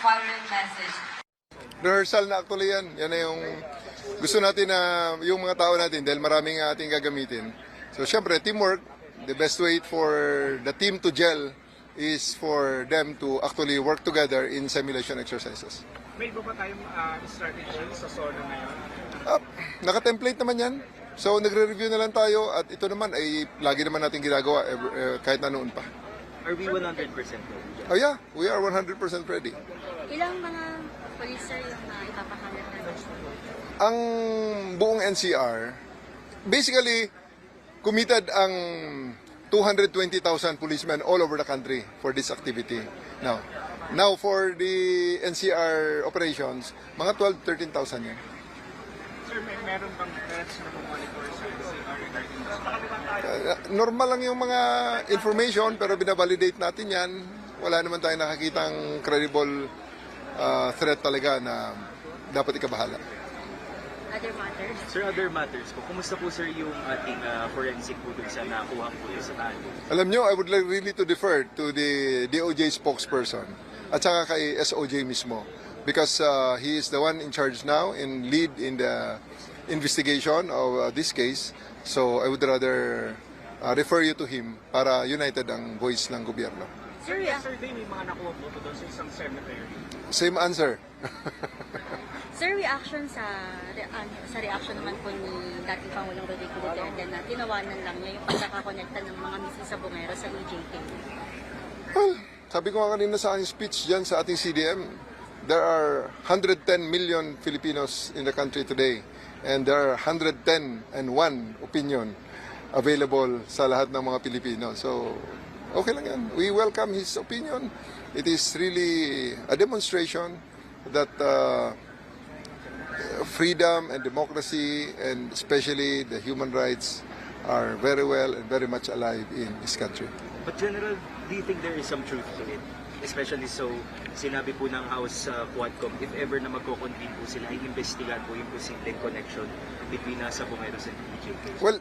final message. Rehearsal na actually yan. Yan na yung gusto natin na yung mga tao natin dahil maraming ating gagamitin. So syempre, teamwork, the best way for the team to gel is for them to actually work together in simulation exercises. May iba pa tayong strategy sa SONA ngayon? Naka-template naman yan. So nagre-review na lang tayo at ito naman ay lagi naman natin ginagawa kahit na noon pa. Are we 100% ready? Oh yeah, we are 100% ready. Ilang mga police sir yung ipapakamit natin? Ang buong NCR, basically, committed ang 220,000 policemen all over the country for this activity. Now for the NCR operations, mga 12,000-13,000 yan. Sir, meron bang threats na monitor sa NCR regarding this? Normal lang yung mga information pero binavalidate natin yan. Wala naman tayong nakakitang credible threat talaga na dapat ikabahala. Other matters? Sir, other matters po. Kumusta po sir yung ating forensic po dun sa nakuha po sa tayo? Alam nyo, I would like really to defer to the DOJ spokesperson at saka kay SOJ mismo because he is the one in charge now and lead in the investigation of this case. So I would rather refer you to him para united ang voice ng gobyerno. Sir, yesterday may mga nakuha po doon sa isang cemetery. Same answer. Sir, reaction sa reaction naman po ni dating Pangulong Rodrigo Duterte na tinawanan lang niya yung pagkakakonekta ng mga misis sa Bungero sa EJK. Well, sabi ko nga kanina sa aking speech dyan sa ating CDM, there are 110 million Filipinos in the country today and there are 110 and one opinion available sa lahat ng mga Pilipino. So, okay lang yan. We welcome his opinion. It is really a demonstration that freedom and democracy and especially the human rights are very well and very much alive in this country. But General, do you think there is some truth to it? Especially so, sinabi po ng House Quadcom, if ever na magko-convene po sila, ay investigan po yung posibleng connection between nasa Bungeros and EJK. Well,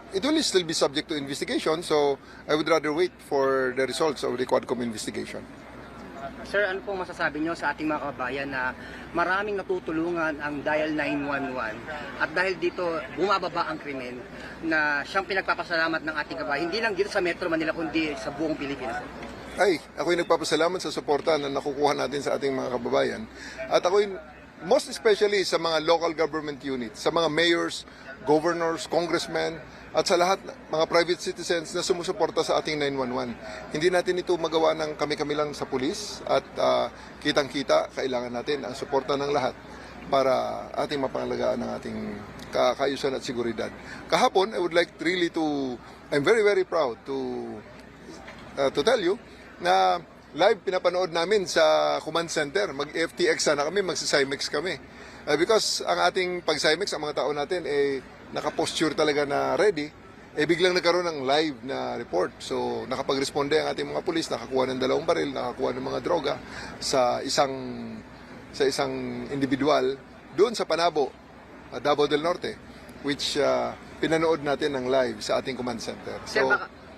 it will still be subject to investigation, so I would rather wait for the results of the Quadcom investigation. Sir, ano pong masasabi nyo sa ating mga kabayan na maraming natutulungan ang Dial 911 at dahil dito bumababa ang krimen na siyang pinagpapasalamat ng ating kabayan, hindi lang dito sa Metro Manila kundi sa buong Pilipinas? Ay, ako'y nagpapasalamat sa suporta na nakukuha natin sa ating mga kababayan. At ako'y most especially sa mga local government units, sa mga mayors, governors, congressmen, at sa lahat mga private citizens na sumusuporta sa ating 911. Hindi natin ito magawa ng kami-kami lang sa pulis at kitang-kita, kailangan natin ang suporta ng lahat para ating mapangalagaan ng ating kaayusan at seguridad. Kahapon, I would like really to, I'm very very proud to tell you na live pinapanood namin sa command center. Mag-FTX na kami, magsa-Cymex kami. Because ang ating pag-Cymex, ang mga tao natin naka-posture talaga na ready, biglang nagkaroon ng live na report. So nakapag-responde ang ating mga pulis, nakakuha ng 2 baril, nakakuha ng mga droga sa isang individual doon sa Panabo, Davao del Norte, which pinanood natin ng live sa ating command center. So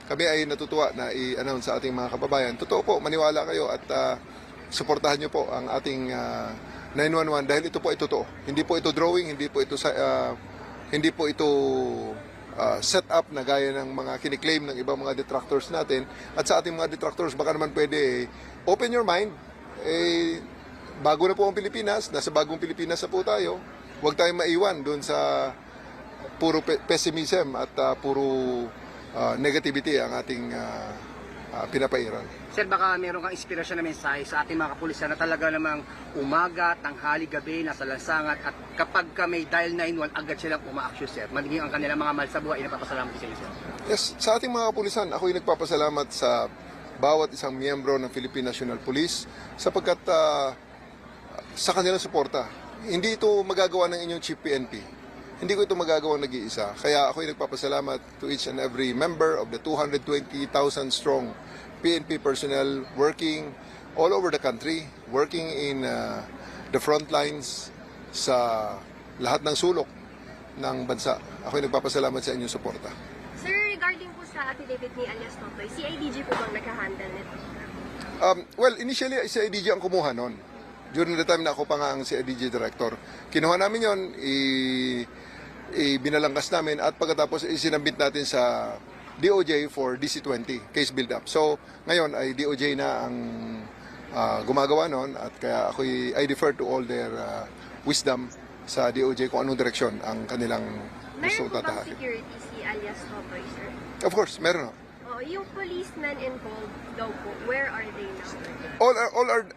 kami ay natutuwa na i-announce sa ating mga kababayan. Totoo po, maniwala kayo at suportahan nyo po ang ating 911 dahil ito po ay totoo. Hindi po ito drawing, hindi po ito set up na gaya ng mga kiniklaim ng ibang mga detractors natin. At sa ating mga detractors, baka naman pwede open your mind. Bago na po ang Pilipinas, nasa bagong Pilipinas na po tayo. Huwag tayong maiwan doon sa puro pessimism at puro negativity ang ating pinapairal. Sir, baka meron kang inspirasyon na mensahe sa ating mga kapulisan na talaga namang umaga, tanghali, gabi, nasa lansangan at kapag may Dial 911, agad silang umaaksyon, sir. Magiging ang kanilang mga mahal sa buhay, napapasalamat ko sa inyo, sir. Yes, sa ating mga kapulisan, ako'y nagpapasalamat sa bawat isang miyembro ng Philippine National Police sapagkat sa kanilang suporta. Hindi ito magagawa ng inyong Chief PNP. Hindi ko ito magagawa nag-iisa. Kaya ako'y nagpapasalamat to each and every member of the 220,000 strong PNP personnel working all over the country, working in the front lines sa lahat ng sulok ng bansa. Ako'y nagpapasalamat sa inyong suporta. Sir, regarding po sa affidavit ni alias Totoy, si IDG po bang nag-handle nito? Well, initially si IDG ang kumuha nun. during the time na ako pa nga ang CIDG director. Kinuha namin yon, binalangkas namin at pagkatapos isinabit natin sa DOJ for DC-20, case build-up. So, ngayon ay DOJ na ang gumagawa nun at kaya I defer to all their wisdom sa DOJ kung anong direksyon ang kanilang Meron gustong po bang tatahakin. security si alias Totoy, sir? Of course, meron. Yung policemen involved daw po, where are they now?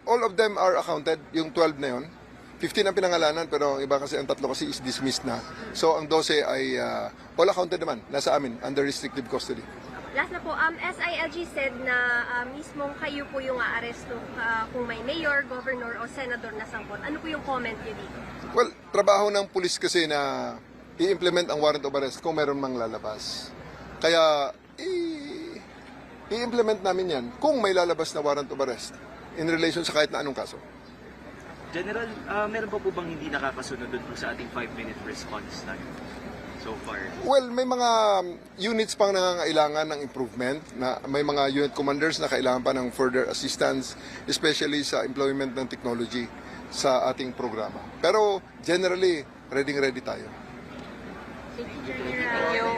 All of them are accounted, yung 12 na yun. 15 ang pinangalanan pero ang iba kasi ang tatlo kasi is dismissed na. So ang 12 ay all accounted naman, nasa amin, under restrictive custody. Last na po, SILG said na mismong kayo po yung aaresto kung may mayor, governor o senador na sangkot. Ano po yung comment niyo dito? Well, trabaho ng pulis kasi na i-implement ang warrant of arrest kung meron mang lalabas. Kaya i-implement namin yan kung may lalabas na warrant of arrest in relation sa kahit na anong kaso. General, meron pa po bang hindi nakakasunod dun po sa ating 5-minute response time so far? Well, may mga units pang nangangailangan ng improvement, na may mga unit commanders na kailangan pa ng further assistance, especially sa employment ng technology sa ating programa. Pero generally, ready tayo. Thank you, General.